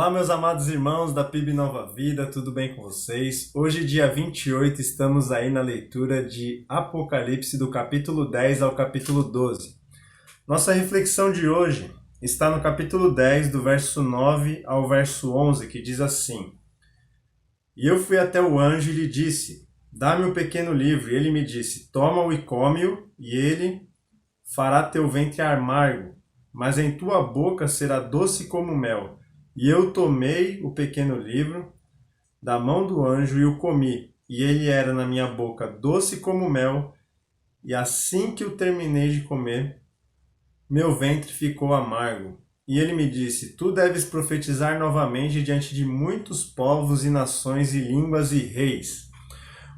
Olá, meus amados irmãos da PIB Nova Vida, tudo bem com vocês? Hoje, dia 28, estamos aí na leitura de Apocalipse, do capítulo 10 ao capítulo 12. Nossa reflexão de hoje está no capítulo 10, do verso 9 ao verso 11, que diz assim: E eu fui até o anjo e lhe disse, dá-me o pequeno livro. E ele me disse, toma-o e come-o, e ele fará teu ventre amargo, mas em tua boca será doce como mel. E eu tomei o pequeno livro da mão do anjo e o comi, e ele era na minha boca doce como mel, e assim que o terminei de comer, meu ventre ficou amargo. E ele me disse, tu deves profetizar novamente diante de muitos povos e nações e línguas e reis.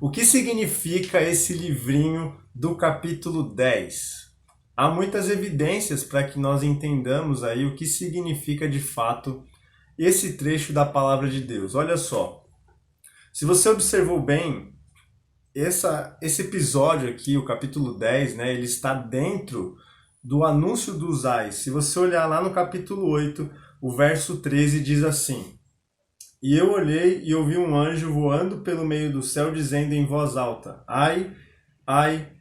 O que significa esse livrinho do capítulo 10? Há muitas evidências para que nós entendamos aí o que significa de fato esse trecho da palavra de Deus. Olha só, se você observou bem, esse episódio aqui, o capítulo 10, né, ele está dentro do anúncio dos ais. Se você olhar lá no capítulo 8, o verso 13 diz assim: E eu olhei e ouvi um anjo voando pelo meio do céu, dizendo em voz alta, ai, ai,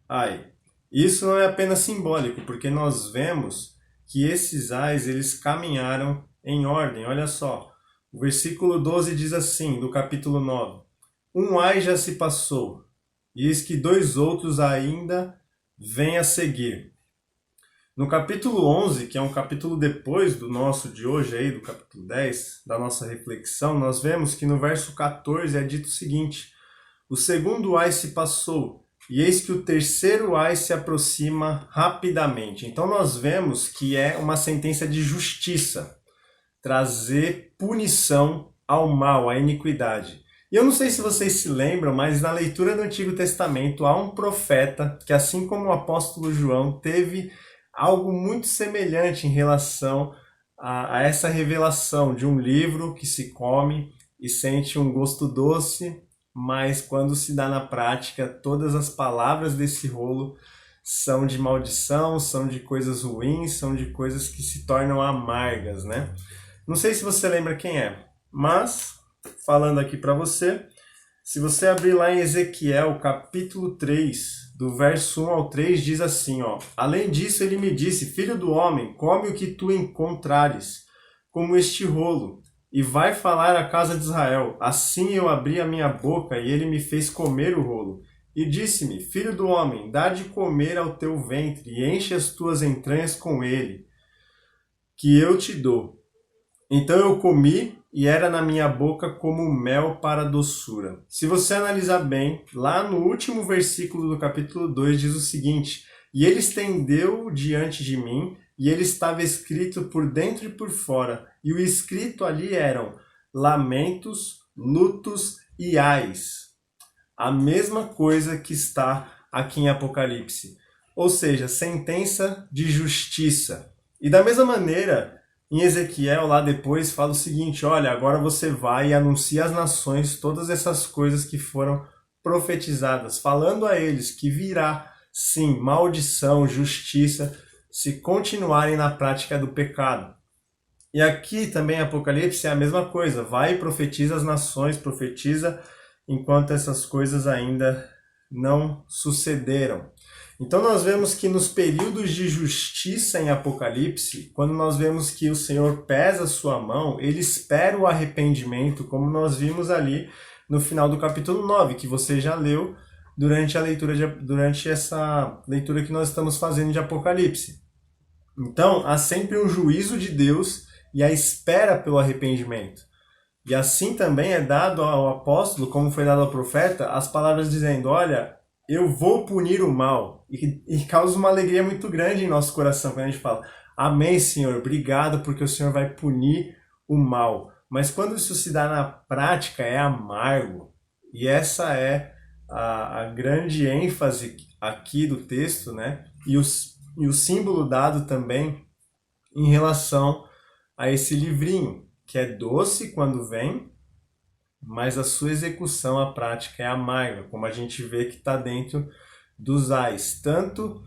ai. Isso não é apenas simbólico, porque nós vemos que esses ais, eles caminharam em ordem. Olha só, o versículo 12 diz assim, do capítulo 9, um ai já se passou, e eis que dois outros ainda vêm a seguir. No capítulo 11, que é um capítulo depois do nosso de hoje, aí, do capítulo 10, da nossa reflexão, nós vemos que no verso 14 é dito o seguinte, o segundo ai se passou, e eis que o terceiro ai se aproxima rapidamente. Então nós vemos que é uma sentença de justiça, trazer punição ao mal, à iniquidade. E eu não sei se vocês se lembram, mas na leitura do Antigo Testamento há um profeta que, assim como o apóstolo João, teve algo muito semelhante em relação a essa revelação de um livro que se come e sente um gosto doce, mas quando se dá na prática, todas as palavras desse rolo são de maldição, são de coisas ruins, são de coisas que se tornam amargas, né? Não sei se você lembra quem é, mas, falando aqui para você, se você abrir lá em Ezequiel, capítulo 3, do verso 1 ao 3, diz assim, ó, além disso ele me disse, filho do homem, come o que tu encontrares, como este rolo, e vai falar à casa de Israel. Assim eu abri a minha boca e ele me fez comer o rolo. E disse-me, filho do homem, dá de comer ao teu ventre e enche as tuas entranhas com ele, que eu te dou. Então eu comi e era na minha boca como mel para doçura. Se você analisar bem, lá no último versículo do capítulo 2 diz o seguinte, e ele estendeu diante de mim, e ele estava escrito por dentro e por fora, e o escrito ali eram lamentos, lutos e ais. A mesma coisa que está aqui em Apocalipse. Ou seja, sentença de justiça. E da mesma maneira, em Ezequiel, lá depois, fala o seguinte, olha, agora você vai e anuncia às nações todas essas coisas que foram profetizadas, falando a eles que virá, sim, maldição, justiça, se continuarem na prática do pecado. E aqui também Apocalipse é a mesma coisa, vai e profetiza às nações, profetiza enquanto essas coisas ainda não sucederam. Então nós vemos que nos períodos de justiça em Apocalipse, quando nós vemos que o Senhor pesa a sua mão, ele espera o arrependimento, como nós vimos ali no final do capítulo 9, que você já leu durante essa leitura que nós estamos fazendo de Apocalipse. Então há sempre um juízo de Deus e a espera pelo arrependimento. E assim também é dado ao apóstolo, como foi dado ao profeta, as palavras dizendo, olha, eu vou punir o mal. E causa uma alegria muito grande em nosso coração quando a gente fala, amém, Senhor, obrigado porque o Senhor vai punir o mal. Mas quando isso se dá na prática, é amargo. E essa é a grande ênfase aqui do texto, né? E o símbolo dado também em relação a esse livrinho, que é doce quando vem, mas a sua execução, a prática é amarga, como a gente vê que está dentro dos ais, tanto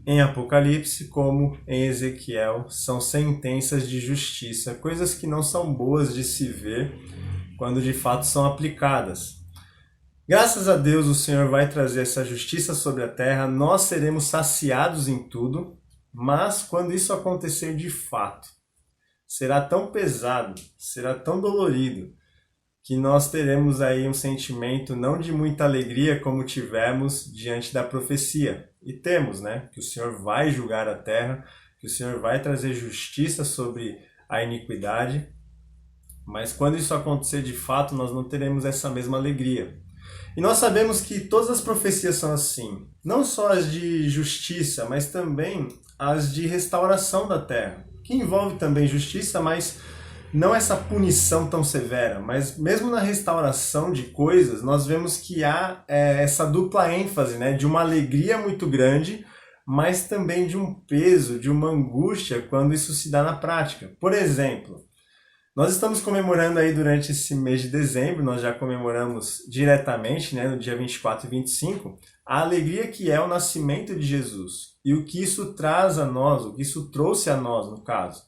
em Apocalipse como em Ezequiel, são sentenças de justiça, coisas que não são boas de se ver quando de fato são aplicadas. Graças a Deus o Senhor vai trazer essa justiça sobre a terra, nós seremos saciados em tudo, mas quando isso acontecer de fato, será tão pesado, será tão dolorido, que nós teremos aí um sentimento não de muita alegria como tivemos diante da profecia. E temos, né? Que o Senhor vai julgar a terra, que o Senhor vai trazer justiça sobre a iniquidade. Mas quando isso acontecer de fato, nós não teremos essa mesma alegria. E nós sabemos que todas as profecias são assim. Não só as de justiça, mas também as de restauração da terra. Que envolve também justiça, mas não essa punição tão severa, mas mesmo na restauração de coisas, nós vemos que há essa dupla ênfase, né, de uma alegria muito grande, mas também de um peso, de uma angústia quando isso se dá na prática. Por exemplo, nós estamos comemorando aí durante esse mês de dezembro, nós já comemoramos diretamente, né, no dia 24 e 25, a alegria que é o nascimento de Jesus e o que isso traz a nós, o que isso trouxe a nós, no caso,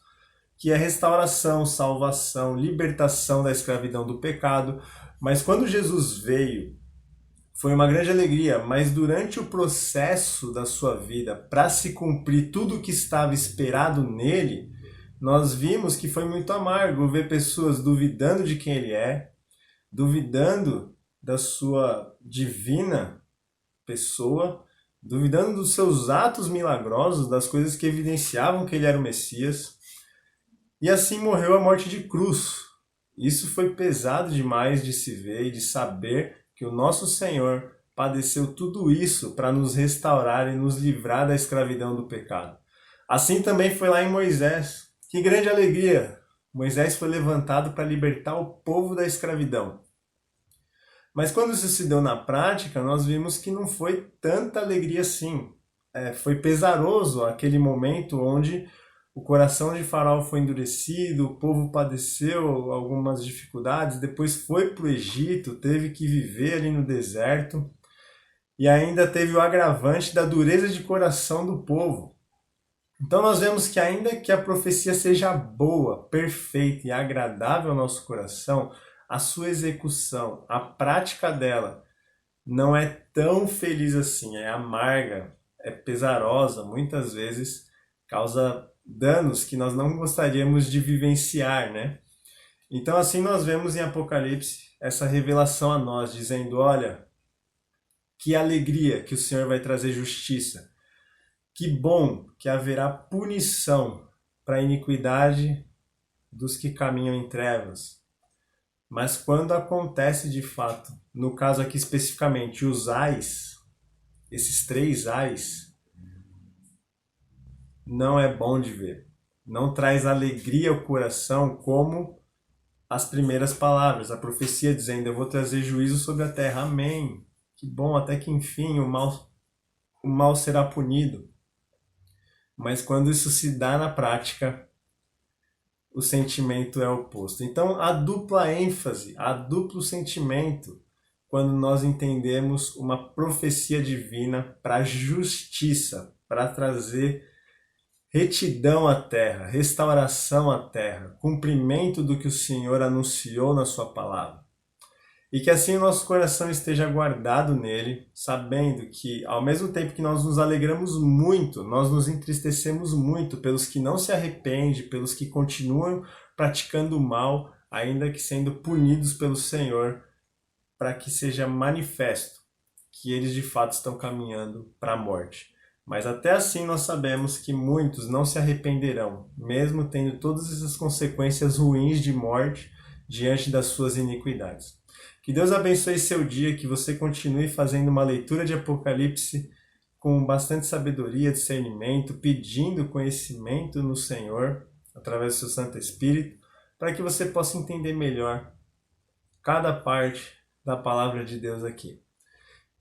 que é restauração, salvação, libertação da escravidão do pecado. Mas quando Jesus veio, foi uma grande alegria, mas durante o processo da sua vida, para se cumprir tudo o que estava esperado nele, nós vimos que foi muito amargo ver pessoas duvidando de quem ele é, duvidando da sua divina pessoa, duvidando dos seus atos milagrosos, das coisas que evidenciavam que ele era o Messias. E assim morreu a morte de cruz. Isso foi pesado demais de se ver e de saber que o nosso Senhor padeceu tudo isso para nos restaurar e nos livrar da escravidão do pecado. Assim também foi lá em Moisés. Que grande alegria! Moisés foi levantado para libertar o povo da escravidão. Mas quando isso se deu na prática, nós vimos que não foi tanta alegria assim. Foi pesaroso aquele momento onde o coração de Faraó foi endurecido, o povo padeceu algumas dificuldades, depois foi para o Egito, teve que viver ali no deserto, e ainda teve o agravante da dureza de coração do povo. Então nós vemos que ainda que a profecia seja boa, perfeita e agradável ao nosso coração, a sua execução, a prática dela, não é tão feliz assim, é amarga, é pesarosa, muitas vezes causa danos que nós não gostaríamos de vivenciar, né? Então assim nós vemos em Apocalipse essa revelação a nós, dizendo, olha, que alegria que o Senhor vai trazer justiça. Que bom que haverá punição para a iniquidade dos que caminham em trevas. Mas quando acontece de fato, no caso aqui especificamente, os ais, esses 3 ais, não é bom de ver. Não traz alegria ao coração como as primeiras palavras, a profecia dizendo, eu vou trazer juízo sobre a terra. Amém. Que bom, até que enfim o mal será punido. Mas quando isso se dá na prática, o sentimento é oposto. Então, a dupla ênfase, a duplo sentimento, quando nós entendemos uma profecia divina para justiça, para trazer retidão à terra, restauração à terra, cumprimento do que o Senhor anunciou na sua palavra. E que assim o nosso coração esteja guardado nele, sabendo que ao mesmo tempo que nós nos alegramos muito, nós nos entristecemos muito pelos que não se arrependem, pelos que continuam praticando o mal, ainda que sendo punidos pelo Senhor, para que seja manifesto que eles de fato estão caminhando para a morte. Mas até assim nós sabemos que muitos não se arrependerão, mesmo tendo todas essas consequências ruins de morte diante das suas iniquidades. Que Deus abençoe seu dia, que você continue fazendo uma leitura de Apocalipse com bastante sabedoria, discernimento, pedindo conhecimento no Senhor, através do seu Santo Espírito, para que você possa entender melhor cada parte da palavra de Deus aqui.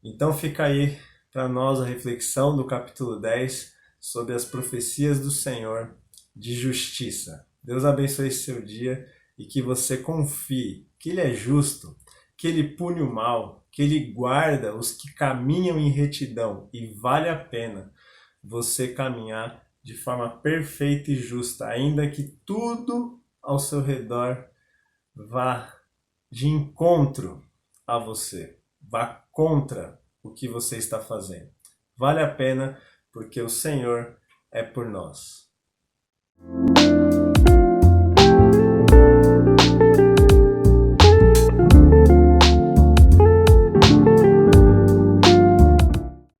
Então fica aí para nós a reflexão do capítulo 10 sobre as profecias do Senhor de justiça. Deus abençoe seu dia e que você confie que Ele é justo, que Ele pune o mal, que Ele guarda os que caminham em retidão e vale a pena você caminhar de forma perfeita e justa, ainda que tudo ao seu redor vá de encontro a você, vá contra o que você está fazendo. Vale a pena porque o Senhor é por nós.